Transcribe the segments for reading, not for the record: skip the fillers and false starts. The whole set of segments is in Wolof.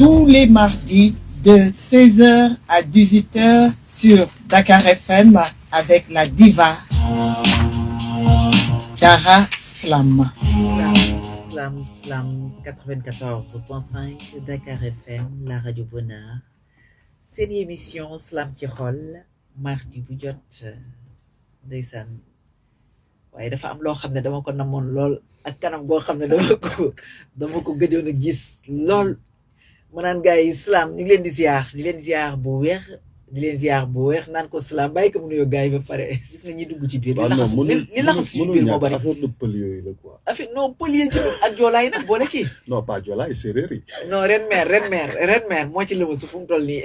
tous les mardis de 16h à 18h sur Dakar FM avec la diva Dara Slam. Slam 94.5 Dakar FM, la radio bonheur. C'est l'émission Slam ci xol mardi bu jot ndeysaan waaye dafa am loo xam ne dama ko namoon lool ak kanam boo xam ne dama ko gëjoon a gis lool ma naan gars yi Slam ñu ngi leen di ziar bu weex naan ko Slam bàyyi ko mu nuyoo gars yi ba pare gis nga ñi dugg ci biir li laxas ci biir moo bari affaire de pël yooyu la quoi affaire non pël yi ak joolaay nag boole ci non pas joolaay séeréer yi non ren mère moo ci lëma su fu mu toll nii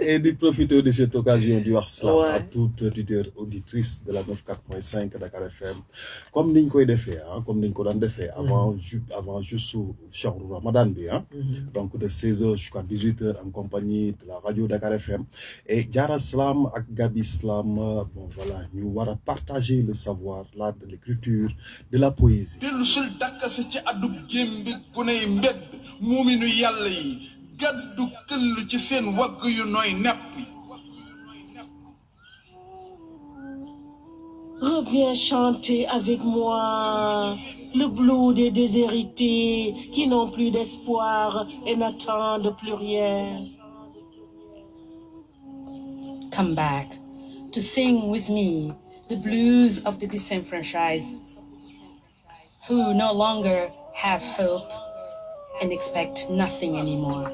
et de profiter de cette occasion du wax Slam à toute auditrice de la 94.5 Dakar FM comme niñ koy defee comme niñ ko daan defee avant juste shahru Ramadan bi donc de 16h jusqu'à 18h en compagnie de la radio Dakar FM et Dara Slam ak Gabi Slam bon voilà ñu war a partager le savoir l'art de l'écriture de la poésie dellu sul dakkase ci addub gémbi guney mbedd muuminu yàlla yi gaddu këll ci seen wagg yu nooy nepp. Reviens chanter avec moi le blues des déshérités qui n'ont plus d'espoir et n'attendent plus rien. Come back to sing with me the blues of the disenfranchised who no longer have hope and expect nothing anymore.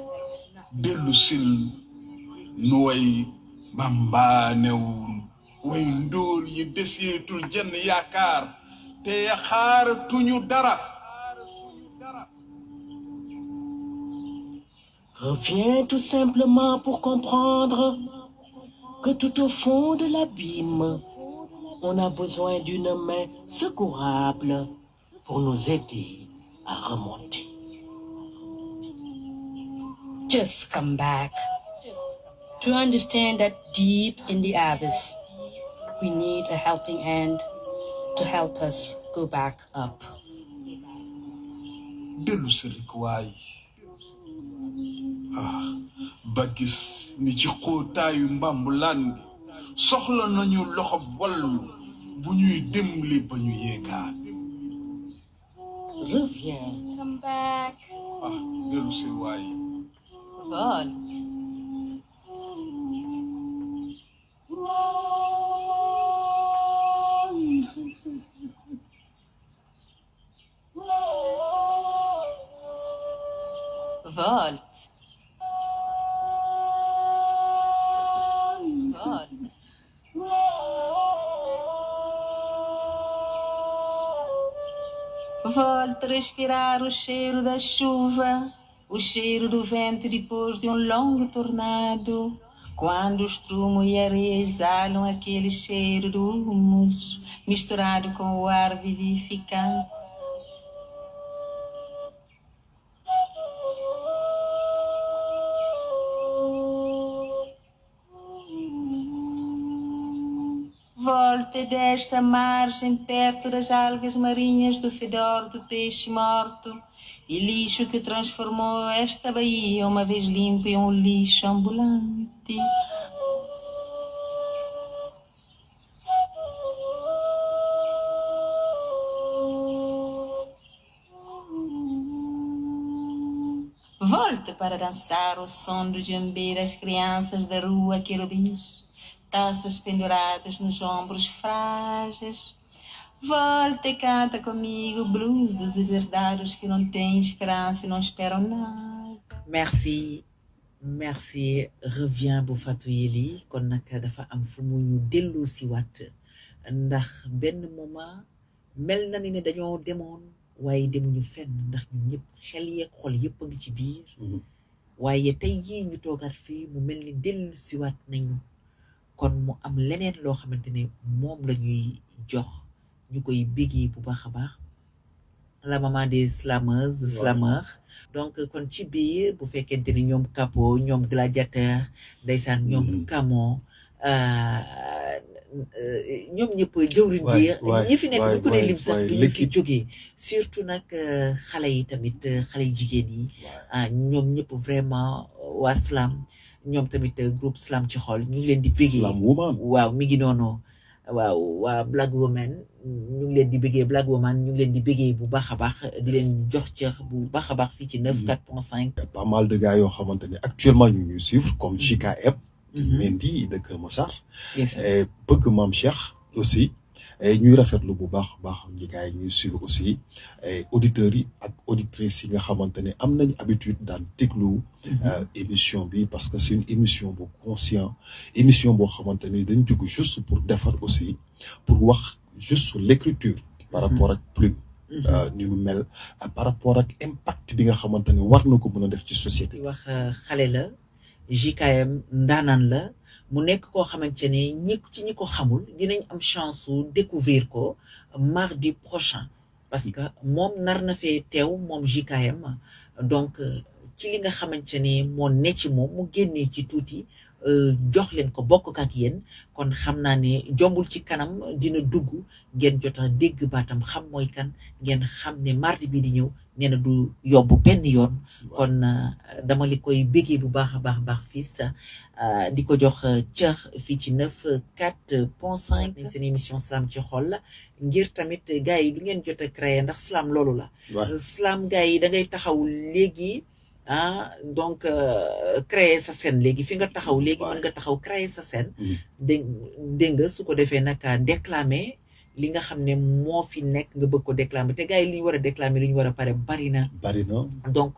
dellu sil nu way bambaanewul way ndóol yi deseetul jenn yaakaar te yaxaaratuñu dara. Reviens tout simplement pour comprendre que tout au fond de l'abîme, on a besoin d'une main secourable pour nous aider à remonter. Just come back to understand that deep in the abyss, we need a helping hand to help us go back up. dellu si rek waay ba gis ni ci xóotaayu mbambulaan bi soxla nañu loxo wallu bu ñuy dimbali ba ñu yéegaat. Reviens. Come back. dellu si waay. Vol. Volt. Volte a respirar o cheiro da chuva, o cheiro do vento depois de um longo tornado. Quando o estrumo e a areia exalam aquele cheiro do humus, misturado com o ar vivificante. Volte desta margem perto das algas marinhas do fedor do peixe morto e lixo que transformou esta baía uma vez limpa em um lixo ambulante. Volte para dançar o som do djembe das crianças da rua querubins, taças penduradas nos ombros frágeis. Volta e canta comigo blues dos exerdados que não têm esperança e não esperam nada. Merci reviens bu Fatou Yeli kon nag dafa am fu mu ñu dellu si waat ndax benn moment mel na ni ne dañoo demoon waaye demuñu fenn ndax ñun ñëpp xel yeeg xol yëpp a ngi ci biir waaye tey jii ñu toogaat fii mu mel ni dellu si waat nañu kon mu am leneen loo xamante ne moom la ñuy jox ñu koy bégee bu baax a baax la maman des slameuses de slameurs donc kon ci biir bu fekkente ni ñoom Capo ñoom Gladiateur ndeysaan ñoom Camon ñoom ñëpp jëwriñ ji ñi fi nekk bu ko dee lim sax duñu fi jógee surtout nag xale yi tamit xale yi jigéen yi ñoom ñëpp vraiment waa Slam ñoom tamit groupe Slam ci xol ñu ngi leen di bégee Slam Woman waaw mi ngi noonu waaw waa Black Woman ñu ngi leen di bégee Black Woman ñu ngi leen di bégee bu baax a baax di leen jox cër bu baax a baax fii ci 94.5. pas mal de gars yoo xamante ne actuellement ñu ñuy suivre comme JKM Mendy de Kër Massar bëgg Mame Cheikh aussi ñuy rafetlu bu baax baax ñi gars yi ñuy suivre aussi auditeurs yi ak auditrices yi nga xamante ne am nañ habitude daan déglu émission bi parce que c'est une émission bu conscient émission boo xamante ni dañ jóg juste pour defar aussi pour wax juste sur l'écriture par rapport ak plume ni mu mel par rapport ak impact bi nga xamante ne war na ko mën a def ci société wax xale la JKM ndaanaan la mu nekk koo xamante ne ñi ko xamul dinañ am chance su découvrir ko mardi prochain parce que moom nar na fee teew moom JKM donc ci li nga xamante ne moo ne ci moom mu génnee ci tuuti jox leen ko bokk ak yéen kon xam naa ne jombul ci kanam dina dugg ngeen jot a dégg baatam xam mooy kan ngeen xam ne mardi bi di ñëw nee na du yóbbu benn yoon kon dama li koy béggee bu baax a baax fils di ko jox cër fii ci 94.5 seen émission Slam ci xol la ngir tamit gars yi du ngeen jot a créer ndax Slam loolu la Slam gars yi da ngay taxaw léegi donc créer sa scène léegi fi nga taxaw léegi mën nga taxaw créer sa scène dégg nga su ko defee nag déclamer li nga xam ne moo fi nekk nga bëgg ko déclamer te gars yi li ñu war a déclamer li ñu war a pare bari na donc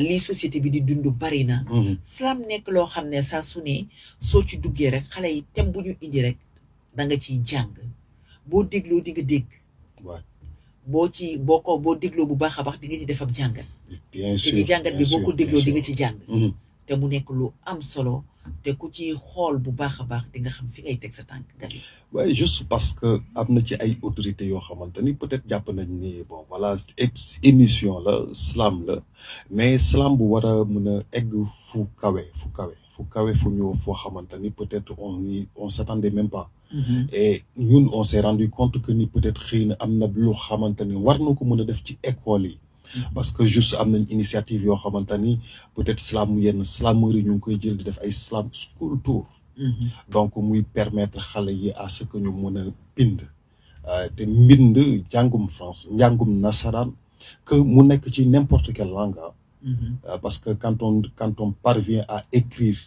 lii société bi di dund bari na Slam nekk loo xam ne saa su ne soo ci duggee rek xale yi thème bu ñu indi rek da nga ciy jàng boo dégloo di nga dégg boo dégloo bu baax a baax di nga ci def ab jàngat bien sûr te ci jàngat bi boo ko dégloo di nga ci jàng te mu nekk lu am solo te ku ci xool bu baax a baax di nga xam fi ngay teg sa tànk gali waaye juste parce que am na ci ay autorités yoo xamante ni peut-être jàpp nañ ni bon voilà émission la Slam la mais Slam bu war a mën a egg fu kawe fu ñu foo xamante ni peut-être on s'attendait même pas et ñun on s'est rendu compte que ni peut-être xëy na am na loo xamante ni war na ko mën a def ci école yi parce que juste am nañ initiative yoo xamante ni peut-être yenn slameurs yi ñu ngi koy jël di def ay Slam school tour donc muy permettre xale yi à ce que ñu mën a bind te mbind njàngum nasaraan que mu nekk ci n'importe quelle langue parce que quand on parvient à écrire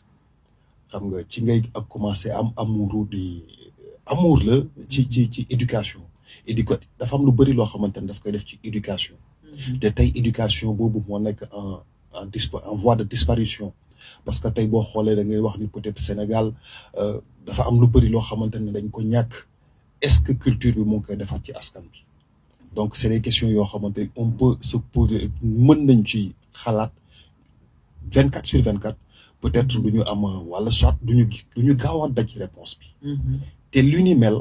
xam nga ci ngay ak commencer am amour la ci éducation dafa am lu bari loo xamante ni daf koy def ci éducation te tey éducation boobu moo nekk en voie de disparition parce que tey boo xoolee da ngay wax ni peut-être Sénégal dafa am lu bari loo xamante ne dañ ko ñàkk est-ce que culture bi mu ngi koy defaat ci askan bi donc c'est des questions yoo xamante on peut se poser mën nañ ci xalaat 24/24 peut-être du ñu am wala soit du ñu gaaw a daj réponse bi te lu ni mel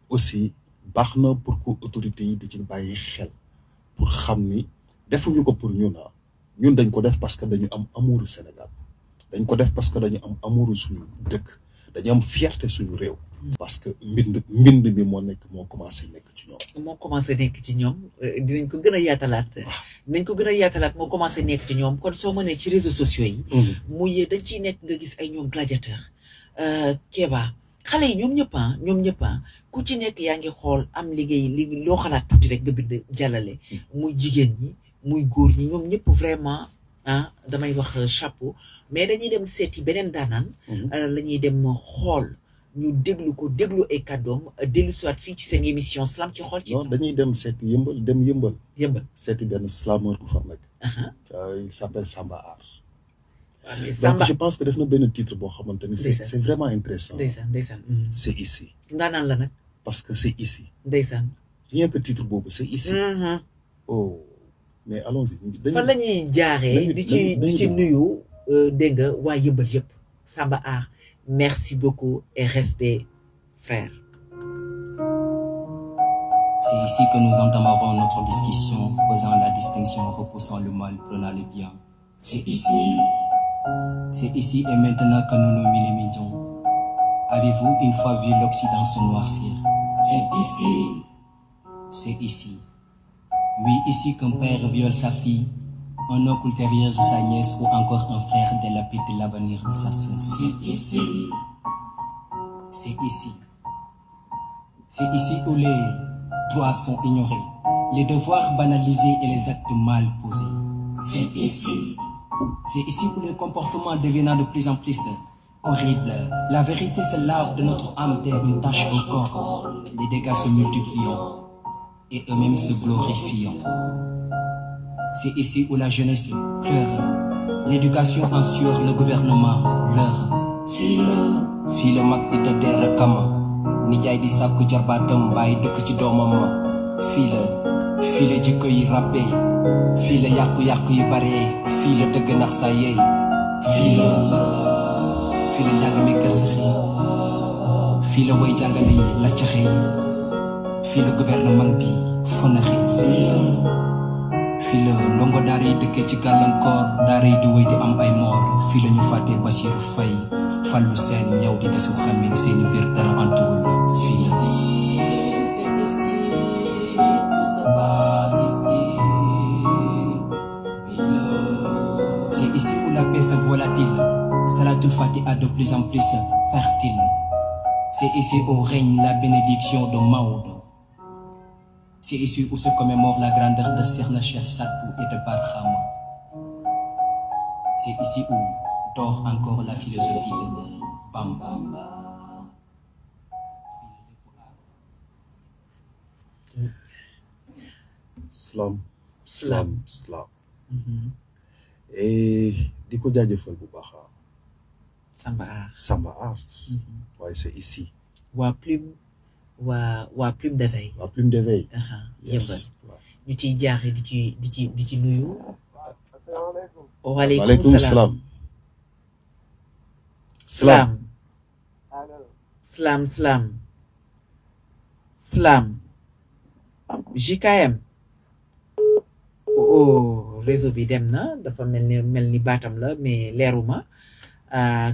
aussi baax na pour que autorités yi di ci bàyyi xel pour xam ni defuñu ko pour ñun dañ ko def parce que dañu am amouru Sénégal dañ ko def parce que dañu am amouru suñu dëkk dañu am fierté suñu réew parce que mbind bi moo commencé nekk ci ñoom dinañ ko gën a yaatalaat moo commencé nekk ci ñoom kon soo mënee ci réseaux sociaux yi muy dañ ciy nekk nga gis ay ñoom Gladiateur Kéba xale yi ñoom ñëpp ku ci nekk yaa ngi xool am liggéey loo xalaat tuuti rek nga bind jàllale muy jigéen ñi muy góor ñi ñoom ñëpp vraiment damay wax chapeau mais dañuy dem seeti beneen daanaan la ñuy dem xool ñu déglu ay kàddoom dellu siwaat fii ci seen émission Slam ci xol ci non dañuy dem seeti yëmbal seeti benn slameur bu fa nekk il s'appelle Samba Art donc je pense que def na benn titre boo xamante ni c'est vraiment intéressant ndeysaan c'est ici ndaanaan la nag parce que c'est ici ndeysaan rien que titre boobu c'est ici oh mais allons-y fan la ñuy jaaree di ci nuyu dégg nga waa yëmbal yëpp Samba Art merci beaucoup et respect frère. C'est ici que nous entamerons notre discussion, faisant la distinction, repoussant le mal, prenant le bien. C'est ici et maintenant que nous nous minimisons. Avez-vous une fois vu l'Occident se noircir? C'est ici. C'est ici. Oui, ici qu'un père viole sa fille, un oncle ultérieur sa nièce ou encore un frère délapide l'avenir de sa sœur. C'est ici. C'est ici. C'est ici où les droits sont ignorés, les devoirs banalisés et les actes mal posés. C'est ici. C'est ici où le comportement devenant de plus en plus horrible. La vérité se lave de notre âme telle une tache au corps. Les dégâts se multiplient et eux-mêmes se glorifient. C'est ici où la jeunesse pleure, l'éducation en sueur, le gouvernement leurre. Fii la mag di tëddee kama nijaay di sàkku jarbaatam bàyyi dëkk ci doomam ma. Fii la jikko yi ràbbee, fii la yàqu-yàqu yi baree, fii la dëgg nax sa yeey. Fii la njàng mi gasaxee, fii la way jàngale yi laccaxee, fii la gouvernement bi fonaxee. Fii la ndongo daara yi dëkkee ci gàllankoor, daara yi di wéy di am ay moor. Fii la ñu fàttee Bassirou Faye, Fallou Sène ñëw di desu xamee seeni biir dara antuwul. Fii la c'est ici, tout se passe ici. C'est ici où la paix se volatile, Salatul Fatiha de plus en plus fertile. C'est ici où règne la bénédiction de Maodo. C'est ici où se commémore la grandeur de Cheikhna Cheikh Sadbou et de Barhama. C'est ici où dort encore la philosophie de Bamba. Slam. Et di ko jaajëfal bu baax Samba Art. waaye c'est ici. waa plume d'éveil. waa plume d'éveil. Yes. ñu ciy jaaxe di ci nuyu. waaleykum salaam. Slam. JKM. Réseau bi dem na dafa mel ni baatam la mais leeruma.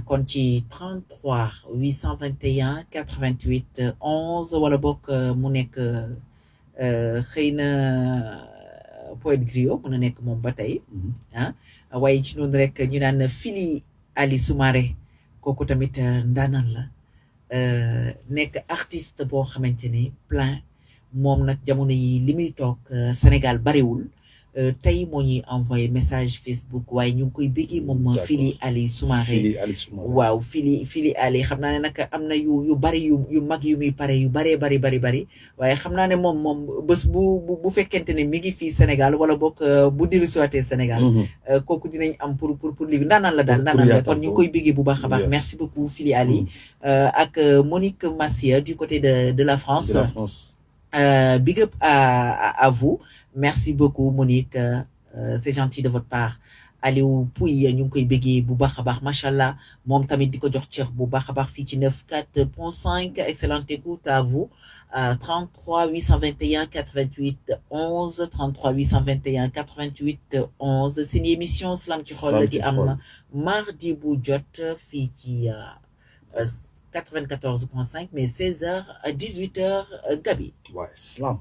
kon ci 33 821 88 11 wala bokk mu nekk xëy na Poète Griot mën na nekk moom ba tey waaye ci noonu rek ñu naan Fili Ali Soumaré kooku tamit ndaanaan la nekk artiste boo xamante ne plein moom nag jamono yi li muy toog Sénégal bariwul tey moo ñuy envoyé message Facebook waaye ñu ngi koy béggee moom Fili Ali Soumaré waaw Fili Ali xam naa ne nag am na yu bari yu mag yu muy pare yu bari waaye xam naa ne moom bés bu fekkente ne mi ngi fii Sénégal wala bokk bu dellu siwaatee Sénégal kooku dinañ am pour li ndaanaan la daal ndaanaan la kon ñu ngi koy béggee bu baax a baax merci beaucoup Fili Ali ak Monique Massia du côté de la France. Big up à vous. Merci beaucoup Monique, c'est gentil de votre part. Aliou Pouy ñu ngi koy béggee bu baax a baax machallah moom tamit di ko jox cër bu baax a baax fii ci 94.5 excellente écoute à vous 33 821 88 11 33 821 88 11 c'est une émission Slam ci xol di am mardi bu jot fii ci 94.5 mais 16h à 18h Gabi. Ouais, Slam.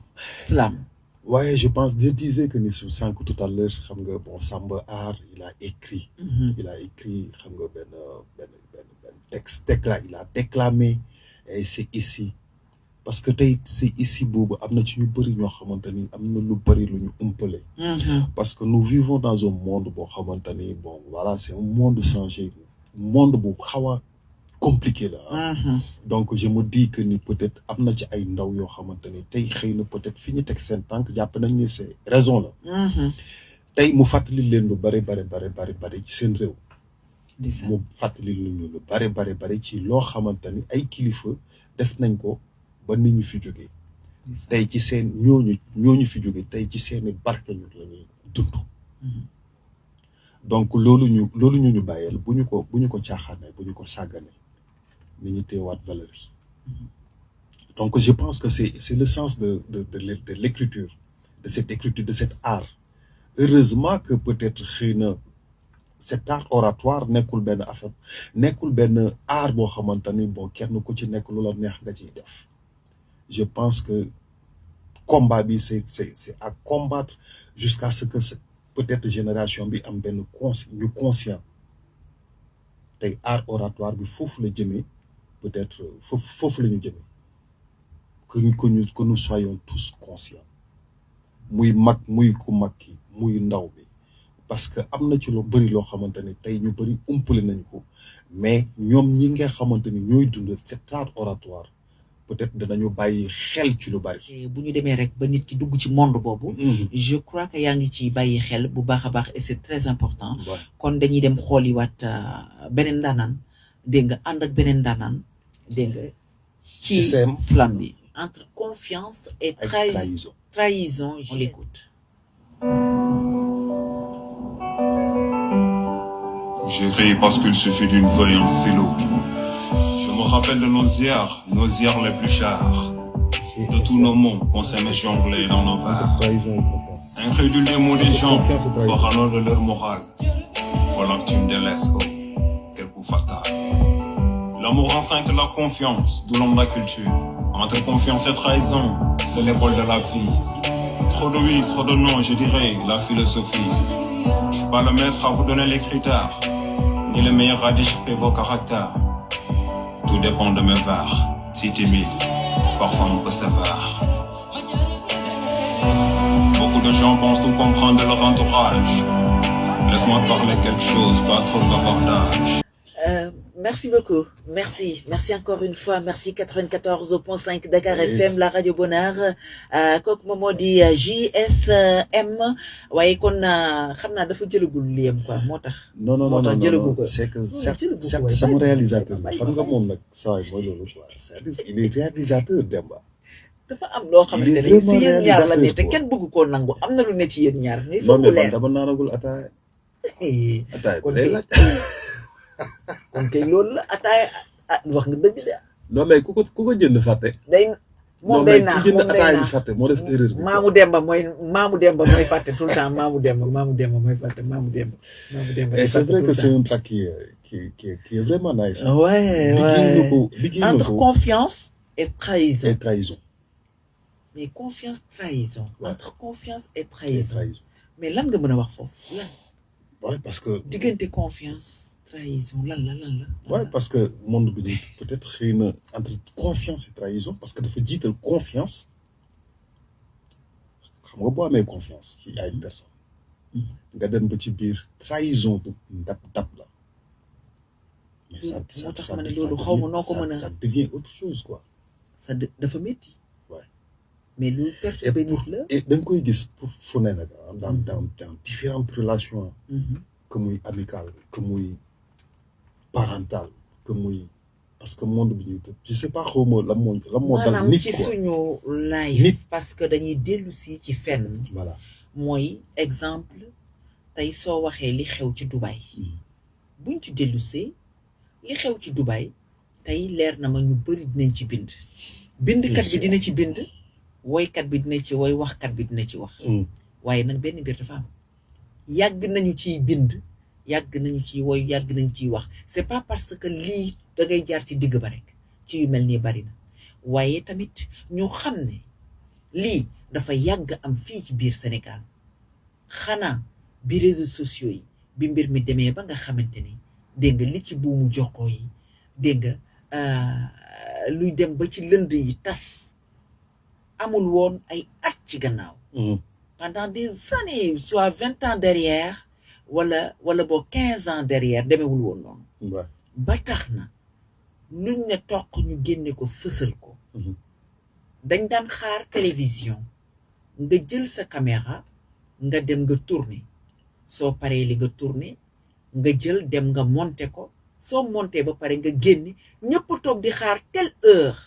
Ouais, je pense, je disais que Nissou Sankou tout à l'heure, bon, Samba Art, il a écrit, ben texte, il a déclamé, et c'est ici. Parce que c'est ici, Bobo, parce que nous vivons dans un monde, bon, voilà, c'est un monde changé, un monde, compliqué là. Donc je me dis que ni peut-être amna ci ay ndaw yo xamanteni tay xeyna peut-être fini tek sen tank japp nañ ni c'est raison là. Tay mu fatali len lu bari ci sen rew. Mu fatali lu bari ci lo xamanteni ay kilifa def nañ ko ba nit ñu fi joggé. Tay ci sen ñoñu fi joggé tay ci sen barké ñu lañuy dund. Donc lolu ñu bayel buñu ko tiaxané buñu ko sagané ni téwaat valeur. Donc je pense que c'est le sens de l'écriture, de cette écriture, de cet art. Heureusement que peut-être xeyna cet art oratoire nekkul benn affaire nekkul benn art boo xamante ni bon kenn ku ci nekk lu la neex nga ciy def je pense que combat bi c'est à combattre jusqu'à ce que peut-être génération bi am benn ñu conscient tey art oratoire bi foofu la jëmee peut-être foofu la ñu jëmee que nous soyons tous conscients muy mag muy ku mag ki muy ndaw bi parce que am na ci lu bëri loo xamante ni tey ñu bëri umpale nañ ko mais ñoom ñi nga xamante ni ñooy dund cet art oratoire peut-être danañu bàyyi xel ci lu bari. bu ñu demee rek ba nit ki dugg ci monde boobu. je crois que yaa ngi ci bàyyi xel bu baax a baax et c'est très important. kon dañuy dem xooliwaat beneen daanaan dégg nga ànd ak beneen daanaan dégg nga. ci slam bi entre confiance et trahison. Trahison, on l'écoute. J'ai ri parce qu'il suffit d'une feuille en stylo. Je me rappelle de nos heures les plus chères. De tous nos mots qu'on s'aimait jongler dans nos verres. Incrédule des mots des gens, parlant de leur morale. Voilà que tu me délaisses, oh, quel coup fatal. L'amour enceinte la confiance, d'où l'homme la culture. Entre confiance et trahison, c'est les rôles de la vie. Trop de oui, trop de non, je dirais, la philosophie. Je suis pas le maître à vous donner les critères, ni le meilleur à déchiffrer vos caractères. Tout dépend de mes vers, si timide, parfois un peu sévère. Beaucoup de gens pensent tout comprendre de leur entourage. Laisse-moi parler quelque chose, pas trop de bavardage. Merci beaucoup. Merci encore une fois. Merci 94.5 Dakar FM, la radio Bonheur. Kooku moom moo di JSM. waaye kon xam naa dafa jëlagul liyam quoi moo tax. non c'est que certes sama réalisateur xam nga moom nag saa yi mooy loolu quoi il est réalisateur Demba. dafa am loo xamante ne si yéen ñaar la ne te kenn bëgg koo nangu am na lu ne ci yéen ñaar. mais non mais dama naanagul ataaya. kon kay loolu la ataaya wax nga dëgg de. non mais ku ko jënd fàtte. moom day naan jënd ataaya bi fàtte moo def erreur bi. Maamu Demba mooy fàtte tout le temps Maamu Demba mooy fàtte Maamu Demba. et c'est vrai que c'est un track qui est vraiment nice. ouais entre confiance et trahison. mais confiance trahison. entre confiance et trahison. mais lan nga mën a wax foofu lan. ouais parce que. diggante confiance. trahison lan la. ouais parce que monde bi ñu peut-être xëy na entre confiance et trahison parce que dafa jiital confiance xam nga boo amee confiance ci ay personne nga dem ba ci biir trahison bu dab la mais ça devient autre chose quoi. ça dafa métti. ouais mais lu perturbé nit la. et da nga koy gis pour fu ne nag dans différentes relations. que muy amical que muy parental que muy parce que monde bi ñu je sais pas xawma la moo dal nit ci suñu live parce que dañuy dellu si ci fenn. voilà mooy exemple tey soo waxee li xew ci Dubaï. buñ ci dellu see li xew ci Dubaï tey leer na ma ñu bari dinañ ci bind. bindkat bi dina ci bind. woykat bi dina ci woy waxkat bi dina ci wax. waaye nag benn mbir dafa am. yàgg nañu ciy bind yàgg nañu ciy woy yàgg nañu ciy wax c'est pas parce que lii da ngay jaar ci digg ba rek ci yu mel nii bari na waaye tamit ñu xam ne lii dafa yàgg am fii ci biir Sénégal xanaa bi réseaux sociaux yi bi mbir mi demee ba nga xamante ni dégg nga li ci buumu jokkoo yi dégg nga luy dem ba ci lënd yi tas amul woon ay at ci gannaaw. Pendant des années, soit 20 ans derrière, wala bo 15 ans derrière, demewul woon noonu. ba tax na luñ ne toq ñu génne ko fësal ko. dañ daan xaar télévision nga jël sa caméra nga dem nga tourner soo paree li nga tourner nga jël dem nga monter ko soo monter ba pare nga génne ñëpp toog di xaar telle heure.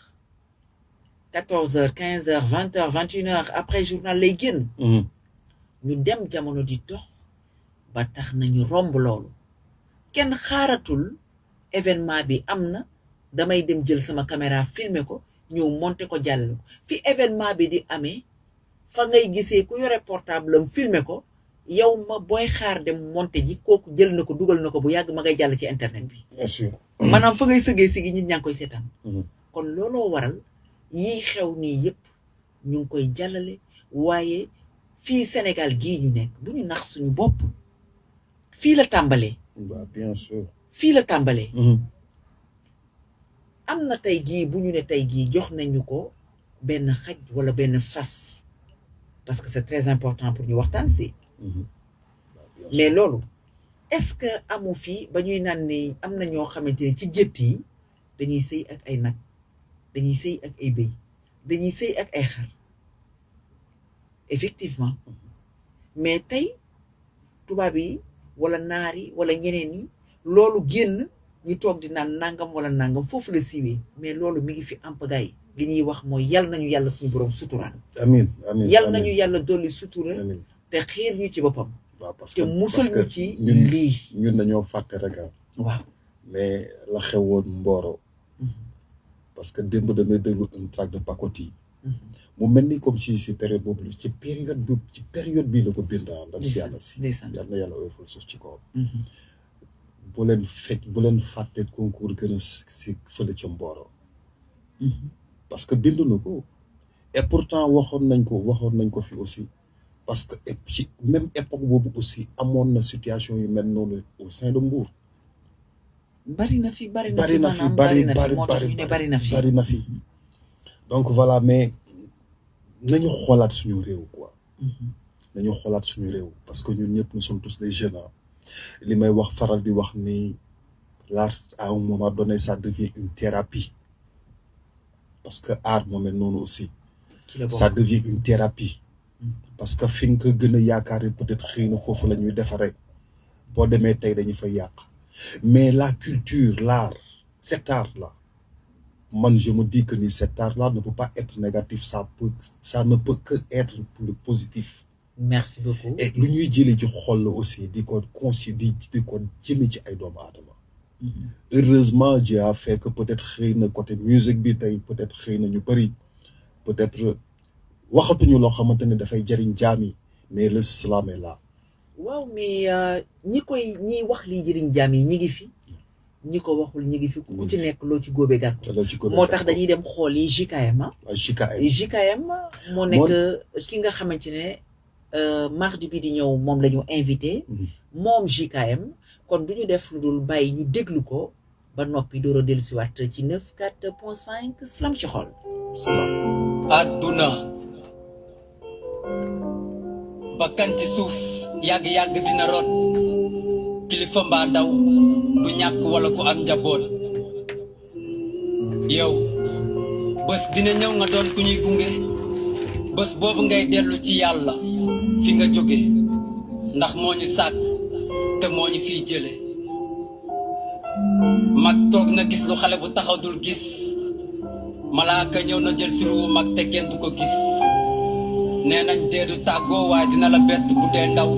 14h 15h 20h 21h après journal lay génn. ñu dem jamono di dox ba tax nañu romb loolu kenn xaaratul événement bi am na damay dem jël sama caméra filmer ko ñëw monter ko jàllale ko fi événement bi di amee fa ngay gisee ku yore portable am filmer ko yow ma booy xaar dem monté ji kooku jël na ko dugal na ko bu yàgg ma ngay jàll ci internet bi. bien sûr. maanaam fa ngay sëggee sigi nit ñaa ngi koy seetaan. kon looloo waral yii xew nii yëpp ñu ngi koy jàllale waaye fii Sénégal gii ñu nekk bu ñu nax suñu bopp fii la tàmbalee. Bah, bien sûr. fii la tàmbalee. am na tey jii bu ñu ne tey jii jox nañu ko benn xaj wala benn fas parce que c'est très important pour ñu waxtaan si. mais loolu est-ce que amu fi ba ñuy naan ne am na ñoo xamante ne ci gétt yi dañuy sëy ak ay nag dañuy sëy ak ay béy dañuy sëy ak ay xar effectivement mais tey tubaab yi wala naar yi wala ñeneen yi loolu génn ñu toog di naan nangam wala nangam foofu la siiwee mais loolu mi ngi fi ampagaay li ñuy wax mooy yal nañu yàlla suñu borom suturaan. amiin amiin yal nañu yàlla dolli sutura. amiin te xiir ñu ci boppam. waaw parce te que musal ñu ci ñun lii. ñun dañoo fàtte rek waaw mais la xewoon Mboro. parce que démb damay déglu un track de Pacotille. mu mel ni comme si période boobu ci période bi la ko bind ndam si yàlla si. yal na yàlla oyofal suuf ci kaw. bu leen fàtte concours gën a si fële ca Mboro. parce que bind na ko et pourtant waxoon nañ ko fi aussi parce que ci même époque boobu aussi amoon na situation yu mel noonu au sein de Mbour. bari na fi donc voilà mais nañu xoolaat suñu réew quoi. nañu xoolaat suñu réew parce que ñun ñëpp nous sommes tous des jeunes li may wax faral di wax ni l'art à un moment donné ça devient une thérapie parce que art moo mel noonu aussi ça devient une thérapie parce que fi nga ko gën a yaakaar peut-être xëy na foofu la ñuy defaree boo demee tey dañu fay yàq mais la culture l'art cet art là man je me dis que ni cet art là ne peut pas être négatif ça ne peut que être pour le positif. merci beaucoup. et lu ñuy jëlee ci xol la aussi di ko jëmee ci ay doomu aadama. heureusement Dieu a fait que peut-être xëy na côté musique bi tey peut-être xëy na ñu bëri peut-être waxatuñu loo xamante ne dafay jëriñ jaam yi mais le slam est là. waaw mais ñi wax lii jëriñ jaam yi ñi ngi fi ñi ko waxul ñi ngi fi ku ci nekk loo ci góobee gàtt. moo tax dañuy dem xool yi JKM. JKM moo nekk ki nga xamante ne mardi bi di ñëw moom la ñu invité. moom JKM kon du ñu def lu dul bàyyi ñu déglu ko ba noppi door a dellusiwaat ci 94.5 Slam ci xol. Slam. Adduna bakkan ci suuf yàgg-yàgg dina rot kilifa mbaa ndaw du ñàkk wala ku am njaboot yow bés dina ñëw nga doon ku ñuy gunge bés boobu ngay dellu ci yàlla fi nga jóge ndax moo ñu sàkk te moo ñu fiy jële mag toog na gis lu xale bu taxaw dul gis malaaka ñëw na jël si ruu mag te kenn du ko gis nee nañ dee du tàggoo waaye dina la bett bu dee ndaw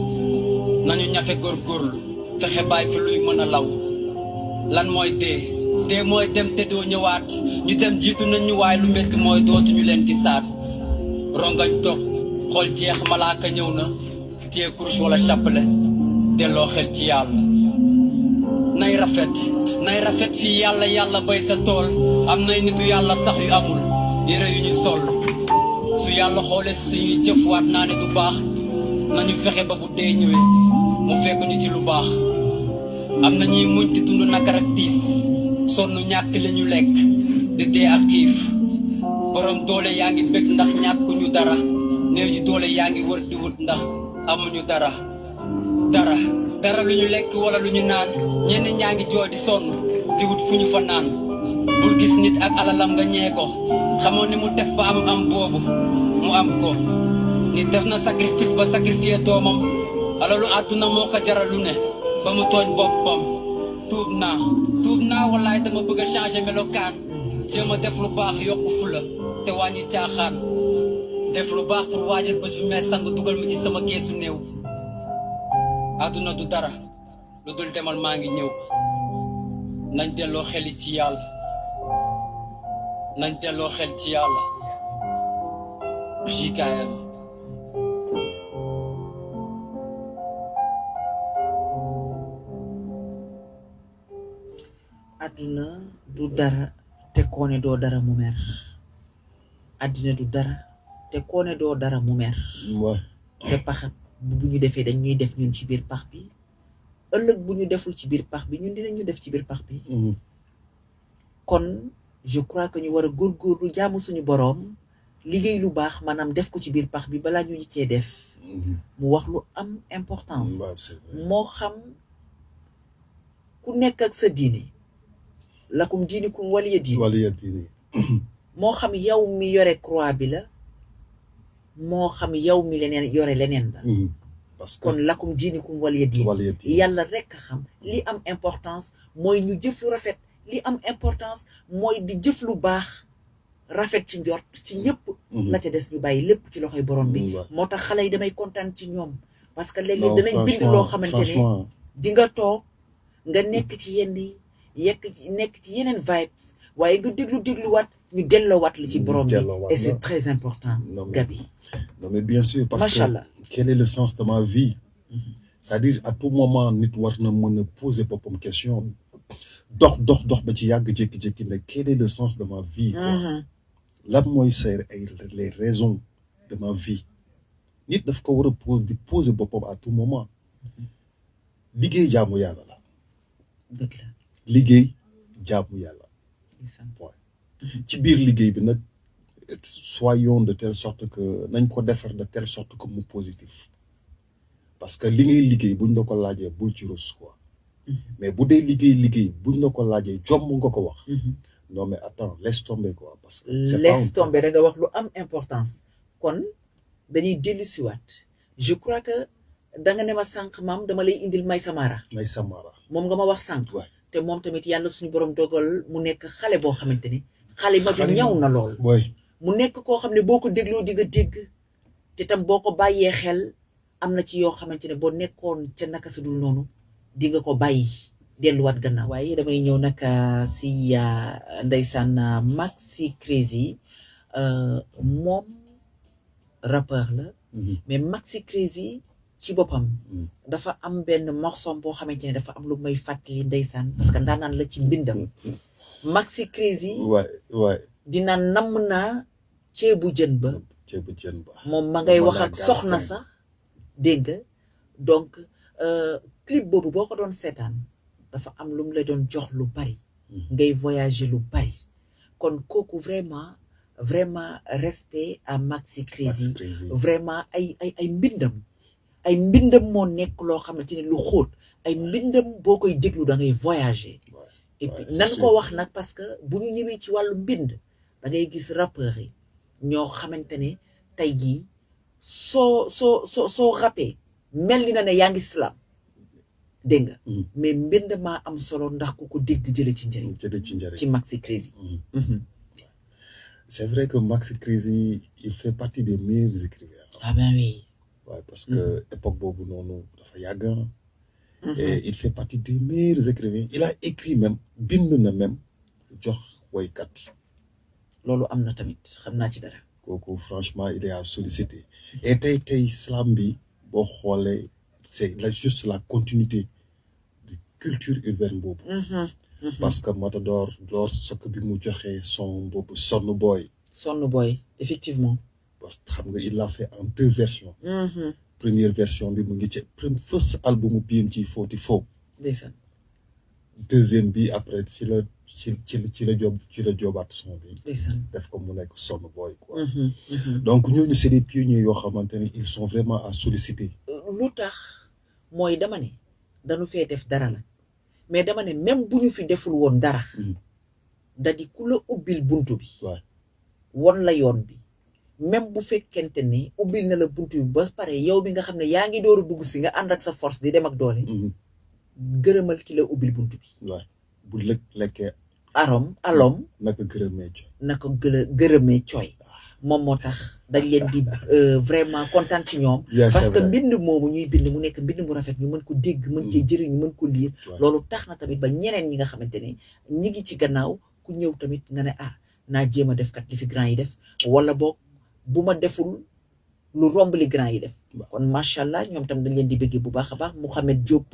nañu ñafe góorgóorlu fexe bàyyi fi luy mën a law lan mooy dee mooy dem te doo ñëwaat ñu dem jiitu nañ ñu waaye lu métti mooy dootuñu leen gisaat rongañ toog xool jeex malaaka ñëw na téye kurus wala chapelet delloo xel ci yàlla nay rafet fii yàlla bay sa tool am nay nitu yàlla sax yu amul yére yu ñu sol su yàlla xoolee suñuy jëf waat naa ne du baax nañu fexe ba bu dee ñëwee mu fekk ñu ci lu baax am na ñuy muñ di dund nakar ak tiis sonn ñàkk li ñu lekk di dee ak xiif borom doole yaa ngi bëgg ndax ñàkkuñu dara néew ji doole yaa ngi wër di wut ndax amuñu dara lu ñu lekk wala lu ñu naan ñenn ñaa ngi jooy di sonn di wut fu ñu fa naan bul gis nit ak alalam nga ñee ko xamoo ni mu def ba am boobu mu am ko nit def na sacrifice ba sacrifier doomam alalu àdduna moo ko jaral lu ne ba mu tooñ boppam tuub naa wallaay dama bëgg a changer melokaan jéem a def lu baax yokku fula te wàññi caaxaan def lu baax pour waajal bés bi may sang dugal mi ci sama keesu néew àdduna du dara lu dul demal maa ngi ñëw nañ delloo xel ci yàlla JKM àdduna du dara te koo ne doo dara mu mer àddina du dara te koo ne doo dara mu mer te pax bu ñu defee dañ ñuy def ñun ci biir pax bi ëllëg bu ñu deful ci biir pax bi ñun dinañu def ci biir pax bi kon je crois que ñu war a góorgóorlu jaamu suñu boroom liggéey lu baax maanaam def ko ci biir pax bi balaa ñu cee def mu wax lu am importance moo xam ku nekk ak sa diine lakum diinikum waliya diine moo xam yow mi yore croix bi la moo xam yow mi leneen yore leneen la parce que kon lakum diinikum waliya diine yàlla rekk xam li am importance mooy ñu jëf lu rafet li am importance mooy di jëf lu baax rafet ci njort ci ñëpp la ca des ñu bàyyi lépp ci loxoy borom bi moo tax xale yi damay kontaan ci ñoom parce que léeg-léeg danañ bind loo xamante ne di nga toog nga nekk ci yenn yi nekk ci yeneen vibes waaye nga dégluwaat ñu delloowaat la ci borom bi et c'est très important Gaby non mais bien sûr parce Machallah. que quel est le sens de ma vie c'est-à-dire à tout moment nit war na mën a poser boppam question dox ba ci yàgg jékki-jékki ne quel est le sens de ma vie lan mooy les raisons de ma vie nit daf ko war a di poser boppam à tout moment liggéey jaamu yàlla la dëgg la liggéey jaamu yàlla ci biir liggéey bi nag soyons de telle sorte que nañ ko defar de telle sorte que mu positif parce que li ngay liggéey buñ la ko laajee bul ci rus quoi mais bu dee liggéey buñ la ko laajee jomm nga ko wax non mais attends laisse tomber quoi parce que laisse tomber da nga wax lu am importance kon dañuy dellu siwaat je crois que da nga ne ma sànq maam dama lay indil May Samara moom nga ma wax sànq te moom tamit yàlla suñu borom dogal mu nekk xale boo xamante ni xale ma bi ñaw na lool mu nekk koo xam ne boo ko dégloo di nga dégg te tam boo ko bàyyee xel am na ci yoo xamante ne boo nekkoon ca naka su dul noonu di nga ko bàyyi delluwaat gannaaw waaye damay ñëw nag si ndeysaan Maxi Crazy moom rappeur la mais Maxi Crazy ci boppam dafa am benn morceau boo xamante ne dafa am lu may fàttali ndeysaan parce que ndaanaan la ci mbindam Maxi Crazy dina namm naa ceebu jën ba moom ma ngay wax ak soxna sax dégg nga donc clip boobu boo ko doon seetaan dafa am lu mu la doon jox lu bari ngay voyager lu bari kon kooku vraiment respect à Maxi Crazy vraiment ay mbindam moo nekk loo xamante ne lu xóot ay mbindam boo koy déglu da ngay voyager et puis nan ko wax nag parce que bu ñu ñëwee ci wàllu mbind da ngay gis rappeurs yi ñoo xamante ne tey jii soo rappee mel ni na ne yaa ngi slam dégg nga mais mbind maa am solo ndax ku ko dégg jële ci njëriñ ci Maxi Crazy c'est vrai que Maxi Crazy il fait partie des meilleurs écrivains ah ben oui parce que époque boobu noonu dafa yàgg et il fait partie des meilleurs écrivains il a écrit même bind na même jox woykat loolu am na tamit xam naa ci dara kooku franchement il est à solliciter et tey slam bi boo xoolee c'est juste la continuité de culture urbaine boobu parce que Matador sokk bi mu joxee son boobu Sonn Boy effectivement parce que xam nga il l'a fait en 2 versions première version bi mu ngi ci first album PNG 44 ndeysaan deuxième bi après ci la jobaat son bi def ko mu nekk Sonn Boy quoi donc ñooñu c'est des pionniers yoo xamante ne ils sont vraiment à solliciter lu tax mooy dama ne dañu fee def dara la mais dama ne même bu ñu fi deful woon dara da di ku la ubbil buntu bi won la yoon bi même bu fekkente ne ubbil na la buntu bi ba pare yow bi nga xam ne yaa ngi dooru dugg si nga ànd ak sa force di dem ak doole gërëmal ki la ubbil buntu bi bu lekkee alom naka gërëmee cooy moom moo tax dañ leen di vraiment kontaan ci ñoom parce que mbind moomu ñuy bind mu nekk mbind mu rafet ñu mën ko dégg mën cee jëriñu mën ko liir loolu tax na tamit ba ñeneen ñi nga xamante ne ñi ngi ci gannaaw ku ñëw tamit nga ne naa jéem a def kat li fi grand yi def wala boog bu ma deful lu romb li grand yi def kon macha allah ñoom tam dañ leen di bëggee bu baax a baax Mouhamed Diop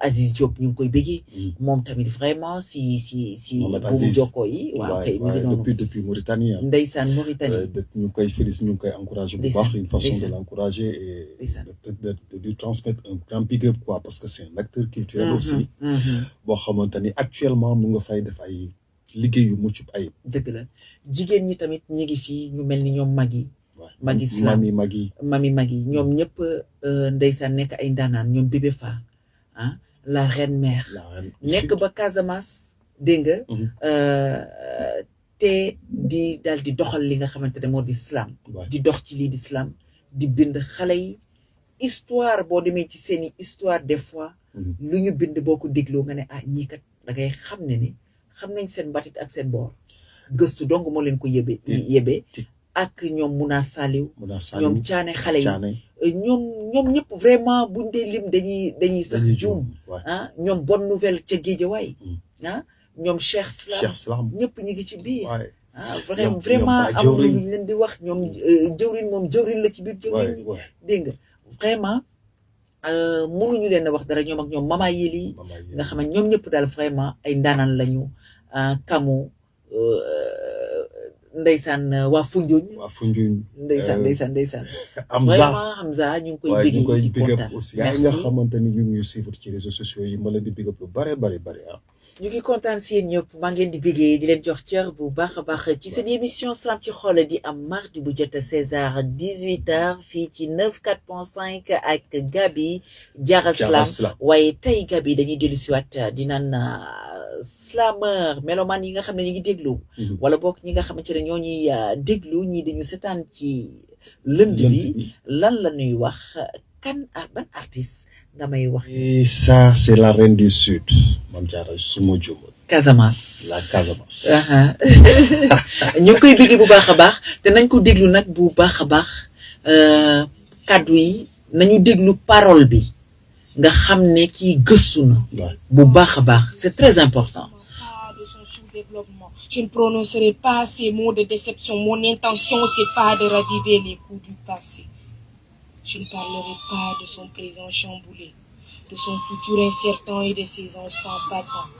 Aziz Diop ñu ngi koy bëggee moom tamit vraiment si buumu jokkoo yi waaw kay mi ngi noonu depuis Mauritanie ndeysaan Mauritanie ñu ngi koy féliciter ñu ngi koy encourager bu baax une façon de l'encourager et de lui transmettre un grand big up quoi parce que c'est un acteur culturel aussi boo xamante ni actuellement mu nga fay def ay liggéey yu mucc ayib dëgg la jigéen ñi tamit ñi ngi fii ñu mel ni ñoom Magui Slam Mami Magui ñoom ñëpp ndeysaan nekk ay ndaanaan ñoom Bébé Fa la reine mère nekk ba Casamance dégg nga te di daal di doxal li nga xamante ne moo di slam di dox ci lii di slam di bind xale yi histoire boo demee ci seeni histoire des fois lu ñu bind boo ko dégloo nga ne ñii kat da ngay xam ne ni xam nañ seen mbatit ak seen boor gëstu donc moo leen ko yebee ak ñoom Muna Saliw ñoom caane xale yi ñoom ñëpp vraiment buñ dee lim dañuy sax juum ñoom bonne nouvelle ca Guédiawaye ñoom Cheikh Slam ñëpp ñi ngi ci biir vraiment amul lu ñu leen di wax ñoom jëwrin moom jëwrin la ci biir jëwrin ñi dégg nga vraiment mënuñu leen a wax dara ñoom ak ñoom Mama Yeli nga xam ne ñoom ñëpp daal vraiment ay ndaanaan lañu kamu ndeysaan waa Foundiougne ndeysaan Hamza ñu ngi koy big up aussi yaa nga xamante ni ñu ngi suivre ci réseaux sociaux yi ma leen di big up lu bare ñu ngi kontaan si yéen ñëpp maa ngi leen di bigee di leen jox cër bu baax a baax ci seen émission Salam ci xol di am mardi bu jot 16h 18h fii ci 94.5 ak Gabi Diarra Slam waaye tey Gabi dañuy dellu si waat di naan slameur mélomane yi nga xam ne ñu ngi déglu wala boog ñi nga xamante ne ñoo ñuy déglu ñii dañu seetaan ci lënd bi lan la ñuy wax ban artiste nga may wax. Et ça c'est la reine du sud Mame Diarra suma jum Casamance la Casamance ñu ngi koy bégg bu baax a baax te nañ ko déglu nag bu baax a baax kaddu yi nañu déglu parole bi nga xam ne kii gëstu na bu baax a baax c'est très important. Je ne prononcerai pas ces mots de déception. Mon intention, c'est pas de raviver les coups du passé. Je ne parlerai pas de son présent chamboulé, de son futur incertain et de ses enfants battants.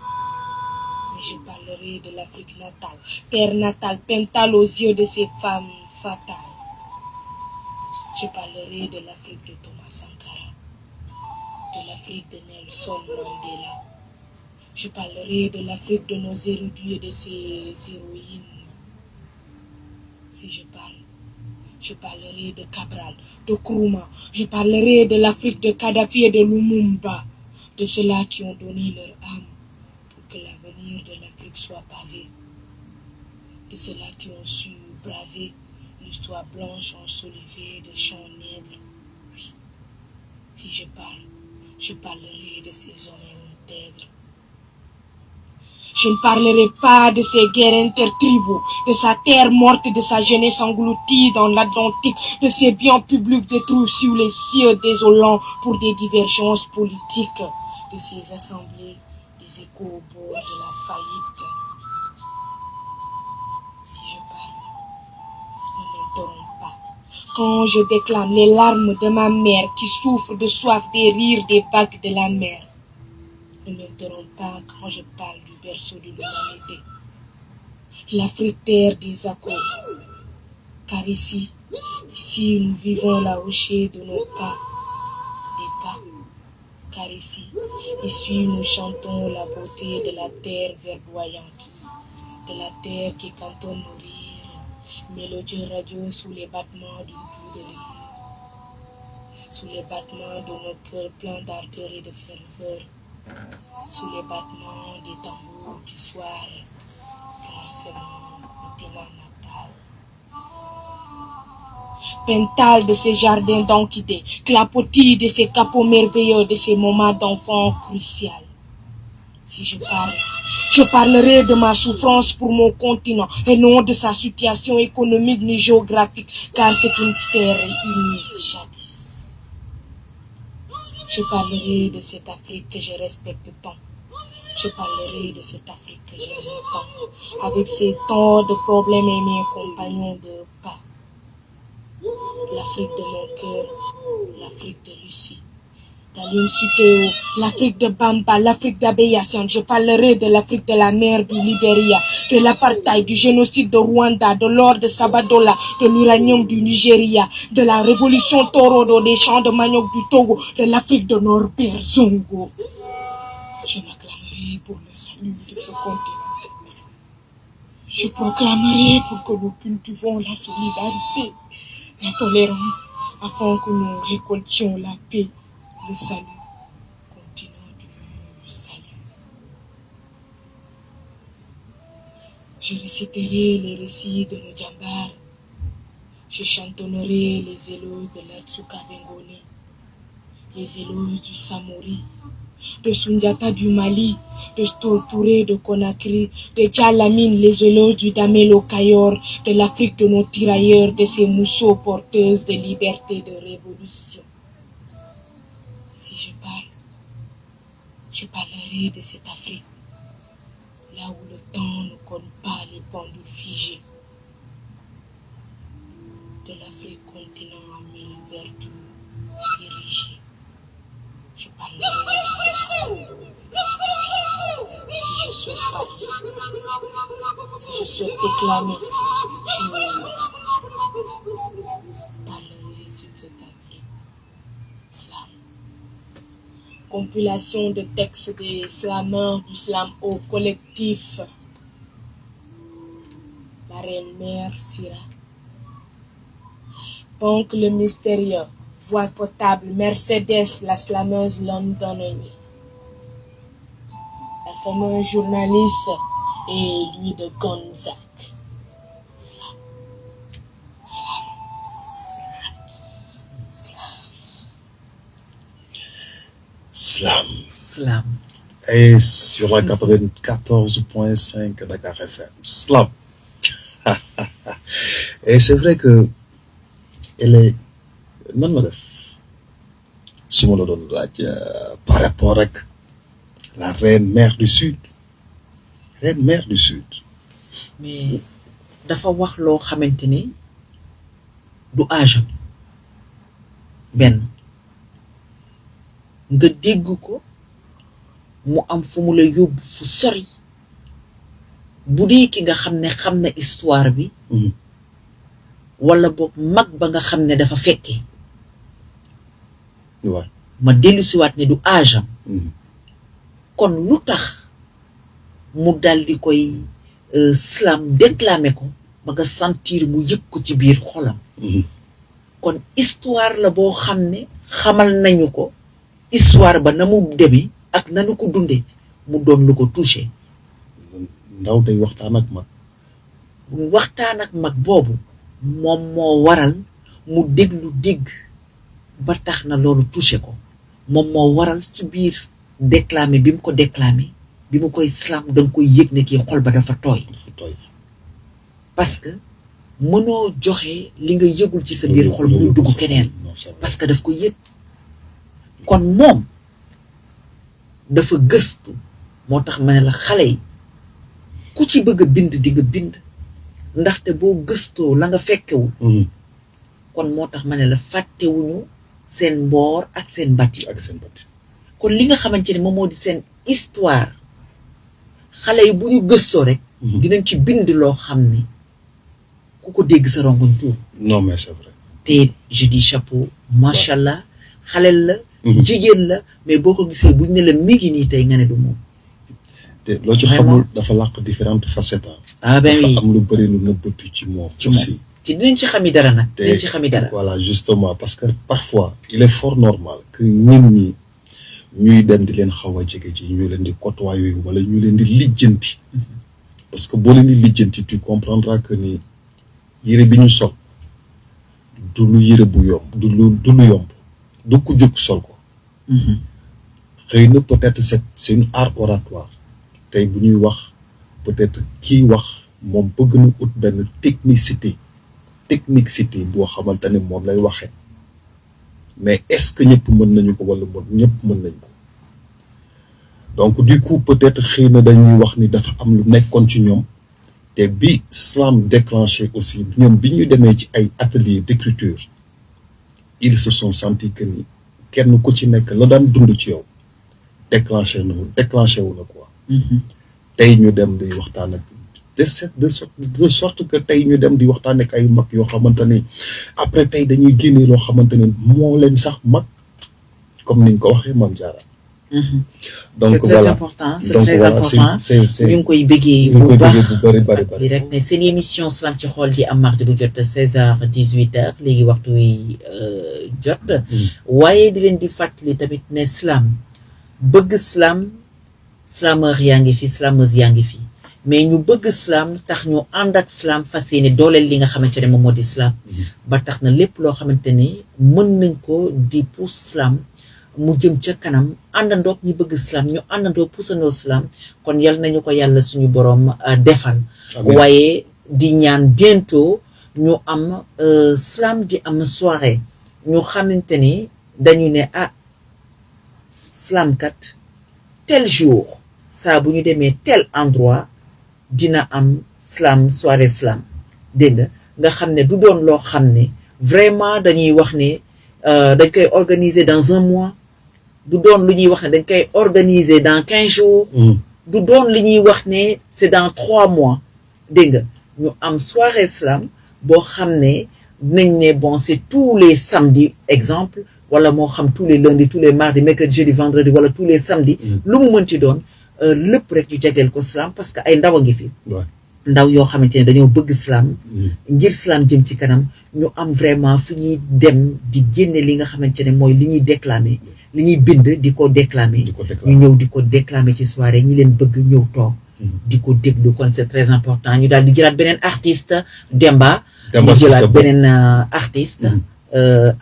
Mais je parlerai de l'Afrique natale, terre natale, pentale aux yeux de ses femmes fatales. Je parlerai de l'Afrique de Thomas Sankara, de l'Afrique de Nelson Mandela. Je parlerai de l'Afrique de nos érudits et de ses héroïnes. Si je parlerai de Cabral, de Nkrumah. Je parlerai de l'Afrique de Kadhafi et de Lumumba, de ceux-là qui ont donné leur âme pour que l'avenir de l'Afrique soit pavé, de ceux-là qui ont su braver l'histoire blanche ensoleillée de champs nègres. Oui, si je parlerai de ces hommes intègres. Je ne parlerai pas de ces guerres intertribaux, de sa terre morte, de sa jeunesse engloutie dans l'Atlantique, de ses biens publics détruits sur les cieux désolants pour des divergences politiques, de ces assemblées, des échos au bord de la faillite. Si je parle, ne m'interromps pas. Quand je déclame les larmes de ma mère qui souffre de soif des rires des vagues de la mer, ne m'interromps pas quand je parle du berceau de l'humanité, l'Afrique terre des accords. Car ici nous vivons la hochée de nos pas, des pas. Car ici nous chantons la beauté de la terre verdoyante, de la terre qui cantonne nos rires, mélodieux radieux sous les battements d'une boue de rire, sous les battements de nos cœurs pleins d'ardeur et de ferveur, sous les battements des tambours du soir, car c'est mon continent natal. Pentale de ces jardins d'orchidées, clapotis de ces capots merveilleux, de ces moments d'enfants cruciaux. Si je parlerai de ma souffrance pour mon continent, et non de sa situation économique ni géographique, car c'est une terre unie jadis. Je parlerai de cette Afrique que je respecte tant. Je parlerai de cette Afrique que j'aime tant, avec ses tant de problèmes et mes compagnons de pas. L'Afrique de mon cœur, l'Afrique de Lucie, Daline Suteo, l'Afrique de Bamba, l'Afrique d'Abeyasian. Je parlerai de l'Afrique de la mer du Libéria, de l'apartheid, du génocide de Rwanda, de l'or de Sabadola, de l'uranium du Nigeria, de la révolution Torodo, des champs de manioc du Togo, de l'Afrique de Norbert Zongo. Je m'acclamerai pour le salut de ce continent. Je proclamerai pour que nous cultivons la solidarité, la tolérance, afin que nous récoltions la paix, le salut, continent du salut. Je réciterai les récits de nos djambars. Je chantonnerai les éloges de l'Atsuka Bengoni, les éloges du Samori, de Sundiata du Mali, de Touré de Conakry, de Tchalamine, les éloges du Damelo Kayor, de l'Afrique de nos tirailleurs, de ces mousseaux porteuses de liberté, de révolution. Si je parlerai de cette Afrique, là où le temps ne compte pas les pendules figées, de l'Afrique continent en mille vertus érigées. Je parlerai de cette Afrique. Si je souhaite parler, si je souhaite déclamer, je parlerai sur cette Afrique. Slam. Compilation de textes des slameurs du slam au collectif. La reine mère Sira. Ponk le mystérieux. Voix potable, Mercedes, la slameuse londonienne. La fameuse journaliste et lui de Gonzac. Slam. Slam. Slam. Slam. Et sur la 94.5 Dakar FM. Slam. Et c'est vrai que elle est nan la def su ma la doon laaj par rapport ak la reine mère du sud. mais dafa wax loo xamante ne du âge benn nga dégg ko mu am fu mu la yóbbu fu sori bu dee ki nga xam ne histoire bi wala boog mag ba nga xam ne dafa fekke ma dellu siwaat ne du âge am kon lu tax mu dal di koy slam déclamer ko ba nga sentir mu yëg ko ci biir xolam kon histoire la boo xam ne xamal nañu ko histoire ba na mu demee ak nanu ko dundee mu doon lu ko touché ndaw day waxtaan ak mag boobu moom moo waral mu déglu dégg ba tax na loolu touché ko moom moo waral ci biir déclamer bi mu ko déclamer bi mu koy slam danga koy yëg ne kii xol ba dafa tooy parce que mënoo joxe li nga yëgul ci sa biir xol mu dugg keneen parce que daf ko yëg kon moom dafa gëstu moo tax ma ne la xale yi ku ci bëgg a bind di nga bind ndaxte boo gëstoo la nga fekkewul kon moo tax ma ne la fàttewuñu seen mboor ak seen batti kon li nga xamante ne moom moo di seen histoire xale yi bu ñu gëstoo rek dinañ ci bind loo xam ne ku ko dégg sa rongoñ tuur non mais c'est vrai te je dis chapeau machallah xalel la jigéen la mais boo ko gisee buñ ne la mi ngi nii tey nga ne du moom te loo ci xamul dafa làq différentes facettes ben oui dafa am lu bëri lu nëbbatu ci moom aussi ci dinañ ci xami dara nag dinañ ci xami dara voilà justement parce que parfois il est fort normal que nit ñi ñuy dem di leen xaw a jege ji ñu leen di côtoyer wala ñu leen di lijjanti parce que boo leen di lijjanti tu comprendras que ni yére bi ñu sol du lu yére bu yomb du lu yomb du ko jóg sol ko xëy na peut-être c'est une art oratoire tey bu ñuy wax peut-être kii wax moom bëgg na ut benn technicité boo xamante ne moom lay waxee mais est-ce que ñëpp mën nañu ko wala ñëpp mën nañ ko donc du coup peut-être xëy na dañuy wax ni dafa am lu nekkoon ci ñoom te bi slam déclenché aussi ñoom bi ñu demee ci ay ateliers d'écriture ils se sont sentis que ni kenn ku ci nekk la daan dund ci yow déclenché wu na quoi. tey ñu dem di waxtaan ak de sorte que tey ñu dem di waxtaan ak ay mag yoo xamante ni après tey dañuy génne loo xamante ni moo leen sax mag comme niñ ko waxee Mame Diarra. donc c'est très important c'est très important ñu ngi koy bëggee bu baax li rek ne seen émission Salam ci xol di am mardi bu jot 16h 18h léegi waxtu wi jot waaye di leen di fàttali tamit ne slam bëgg slam slameur yaa ngi fi slameuse yaa ngi fi mais ñu bëgg slam tax ñu ànd ak slam fas yéene dooleel li nga xamante ne moom moo di slam ba tax na lépp loo xamante ne mën nañ ko di pousse slam mu jëm ca kanam àndandoog ñi bëgg slam ñu àndandoo puusandoo slam kon yal nañu ko yàlla suñu borom defal waaye di ñaan bientôt ñu am slam di am soirée ñu xamante ni dañu ne slam kat tel jour saa bu ñu demee tel endroit dina am slam soirée slam dégg nga xam ne du doon loo xam ne vraiment dañuy wax ne dañ koy organiser dans un mois du doon lu ñuy wax ne dañ koy organiser dans 15 jours du doon lu ñuy wax ne c'est dans 3 mois dégg nga ñu am soirée slam boo xam ne dinañ ne bon c'est tous les samedis exemple wala moo xam tous les lundis tous les mardis mercredi jeudi vendredi wala tous les samedis lu mu mënti doon lépp rek ñu jagleel ko slam parce que ay ndaw a ngi fi ndaw yoo xamante ne dañoo bëgg slam ngir slam jëm ci kanam ñu am vraiment fu ñuy dem di génne li nga xamante ne mooy li ñuy déclamer li ñuy bind di ko déclamer ñu ñëw di ko déclamer ci soirée ñi leen bëgg ñëw toog di ko déglu kon c'est très important ñu daal di jëlaat beneen artiste Demba ñu jëlaat beneen artiste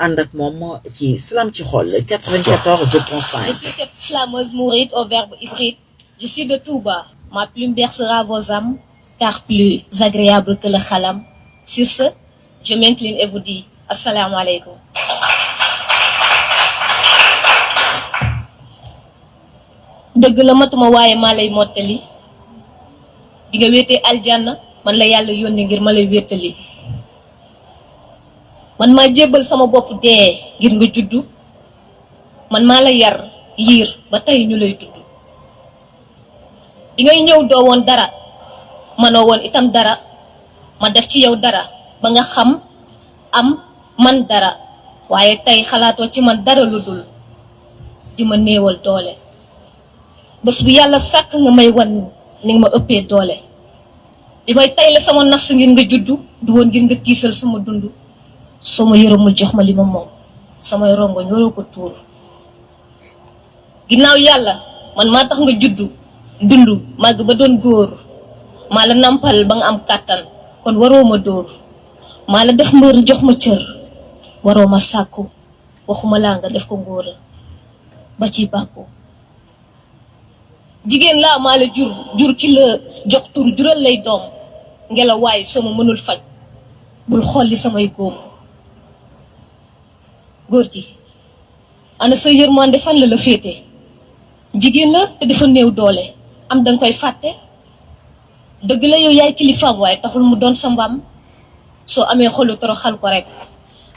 ànd ak moom ci slam ci xol 94.5. Je suis cette slameuse mouride au verbe hybride. Je suis de Touba. Ma plume bercera vos âmes, car plus agréable que le khalam. Sur ce, je m'incline et vous dis assalamu alaikum. dëgg la matuma waaye maa lay mottali bi nga wéetee aljanna man la yàlla yónni ngir ma lay wéetali man maa jébbal sama bopp dee ngir nga juddu man maa la yar yiir ba tey ñu lay tudd bi ngay ñëw doo woon dara manoo woon itam dara ma def ci yow dara ba nga xam am man dara waaye tey xalaatoo ci man dara lu dul di ma néewal doole bés bu yàlla sàkk nga may wan ni nga ma ëppee doole bi may tay la sama nafs ngir nga juddu du woon ngir nga tiisal sama dund soo ma yërëmul jox ma li ma moom samay rongoñ waroo ko tuur ginnaaw yàlla man maa tax nga juddu dund màgg ba doon góor maa la nampal ba nga am kàttan kon waroo ma dóor maa la def mbër jox ma cër waroo ma sàkku waxuma laa nga def ko ngóora ba ci bàkku jigéen laa maa la jur ki la jox tur jural lay doom ngelaw waaye soo ma mënul faj bul xolli samay góom góor gi ana sa yërmande fan la féete jigéen la te dafa néew doole am danga koy fàtte dëgg la yow yaay kilifaam waaye taxul mu doon sa mbaam soo amee xolu toroxal ko rek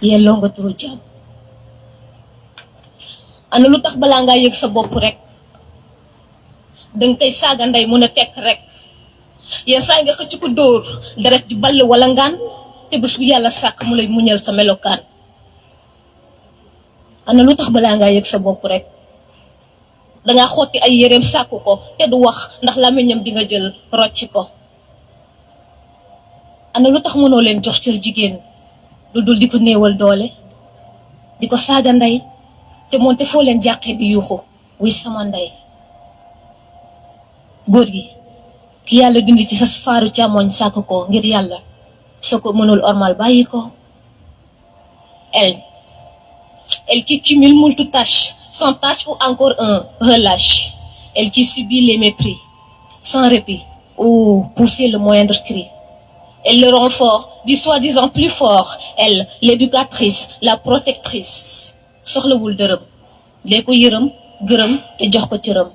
yelloo nga turu jaam ana lu tax balaa ngaa yëg sa bopp rek danga koy saaga ndey mën a tekk rek yenn saa nga xëcc ko dóor deret ju ball wala ngaan te bés bu yàlla sàkk mu lay muñal sa melokaan ana lu tax balaa ngaa yëg sa bopp rek dangaa xotti ay yéreem sàkku ko te du wax ndax làmmiñam bi nga jël rocci ko ana lu tax mënoo leen jox cër jigéen lu dul di ko néewal doole di ko saaga ndey te moonte foo leen jàqee di yuuxu wuy sama ndey góor gi ki yàlla dindi ci sa faaru càmmoñ sàkk ko ngir yàlla soo ko mënul ormal bàyyi ko elle qui cumule moult tâches sans tâche ou encore un relâche elle qui subit les mépris sans répit ou pousser le moindre cri elle le rend fort du soi-disant plus fort elle l'éducatrice la protectrice soxlawul dërëm lee ko yërëm gërëm te jox ko cëram.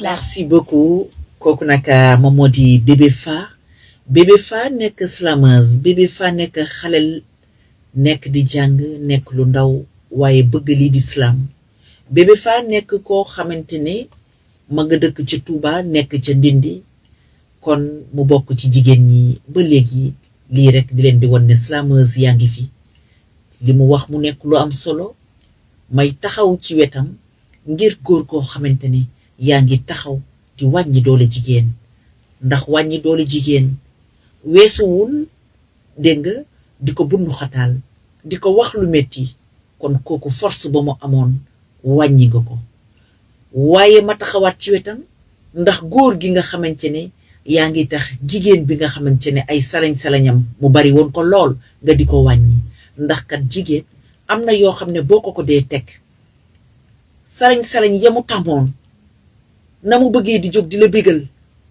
Merci beaucoup kooku nag moom moo di Bébé Fa nekk slameuse Bébé Fa nekk xalel nekk di jàng nekk lu ndaw waaye bëgg lii di slam Bébé Fa nekk koo xamante ne ma nga dëkk ca Touba nekk ca Ndindi kon mu bokk ci jigéen ñi ba léegi lii rek di leen di wan ne slameuse yaa ngi fi li mu wax mu nekk lu am solo may taxaw ci wetam ngir góor koo xamante ne yaa ngi taxaw di wàññi doole jigéen ndax wàññi doole jigéen weesuwul dégg nga di ko bundu xataal di ko wax lu metti kon kooku force ba mu amoon wàññi nga ko waaye ma taxawaat ci wetam ndax góor gi nga xamante ne yaa ngi tax jigéen bi nga xamante ne ay salañ-salañam mu bari woon ko lool nga di ko wàññi ndax kat jigéen am na yoo xam ne boo ko dee teg salañ-salañ yamu tàmmoon na mu bëggee di jóg di la bégal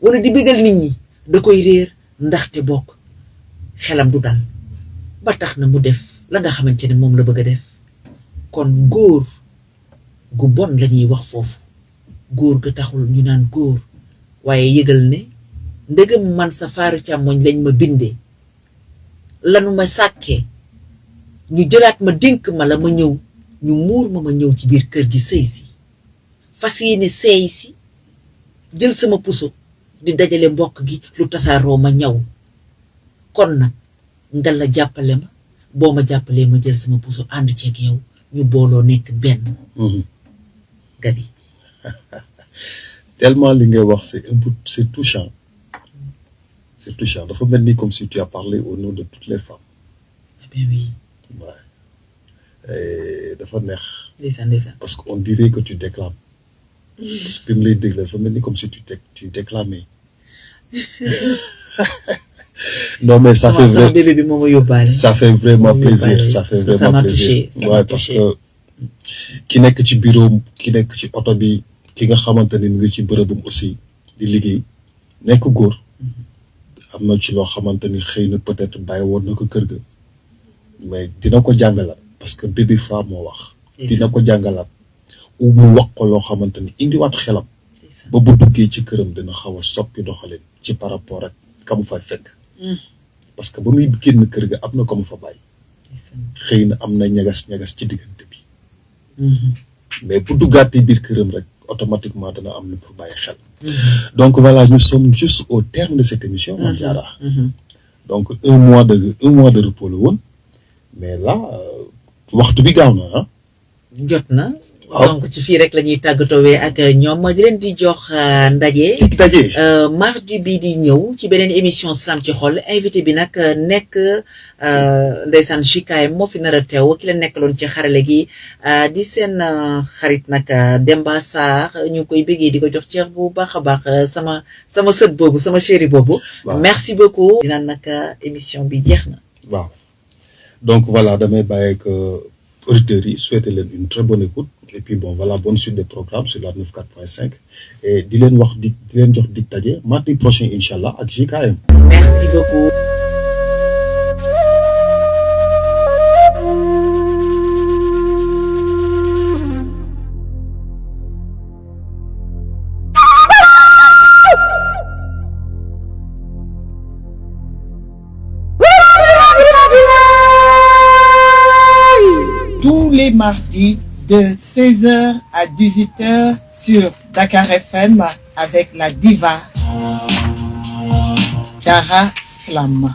wala di bégal nit ñi da koy réer ndaxte bokk xelam du dal ba tax na mu def la nga xamante ne moom la bëgg a def kon góor gu bon lañuy wax foofu góor ga taxul ñu naan góor waaye yëgal ne ndegam man sa faaru càmmoñ lañ ma bindee lanu ma sàkkee ñu jëlaat ma dénk ma la ma ñëw ñu muur ma ñëw ci biir kër gi sëy si fas yéene seey si jël sama puso di dajale mbokk gi lu tasaaroo ma ñaw kon nag nga la jàppale ma boo ma jàppalee ma jël sama puso ànd ceeg yow ñu booloo nekk benn Gabi tellement li ngay wax c'est touchant c'est touchant dafa mel ni comme si tu as parlé au nom de toutes les femmes. Ah ben oui. Ouais. Dafa neex. Ndeysaan. Parce qu'on dirait que tu déclames. Parce que me lay dégg dafa mel ni comme si tu déclamais. Non mais ça fait vraiment bébé bi moo ma yóbbaale. Ça fait vraiment plaisir. Ça fait vraiment plaisir. Ouais parce que ki nekk ci bureau ki nekk ci oto bi ki nga xamante ni mu ngi ci bërëbam aussi di liggéey nekk góor am na ci loo xamante ni xëy na peut-être bàyyi woon na ko kër ga mais dina ko jàngalaat parce que Bébé Fa moo wax dina ko jàngalaat ou mu wax ko loo xamante ni indiwaat xelam ba bu duggee ci këram dina xaw a soppi doxalin ci par rapport ak ka mu fay fekk parce que ba muy génn kër ga am na ko mu fa bàyyi xëy na am na ñagas ci diggante bi mais bu duggaatee biir këram rek automatiquement dana am lu pour bàyyi xel. Donc voilà, nous sommes juste au terme de cette émission, Mame Diarra. Donc un mois de repos la woon mais là waxtu bi gaaw na ah. jot na. donc ci fii rek la ñuy tàggatoowee ak ñoom di leen di jox ndaje. mardi bi di ñëw ci beneen émission Salam ci xol invité bi nag nekk ndeysaan Chikaay moo fi nar a teew ki la nekkaloon ci xarale gi di seen xarit nag Demba Sarr ñu ngi koy bëggee di ko jox ceex bu baax a baax sama sët boobu sama chéri boobu. merci beaucoup. dinaan nag émission bi jeex na. waaw donc voilà damay bàyyi ak auditeurs yi souhaiter leen une très bonne écoute. Et puis bon voilà, bonne suite des programmes sur la 94.5 et di leen jox dig daje mardi prochain inchallah ak JKM. Merci beaucoup. Tous les mardis de 16h à 18h sur Dakar FM avec la diva Diarra Slam.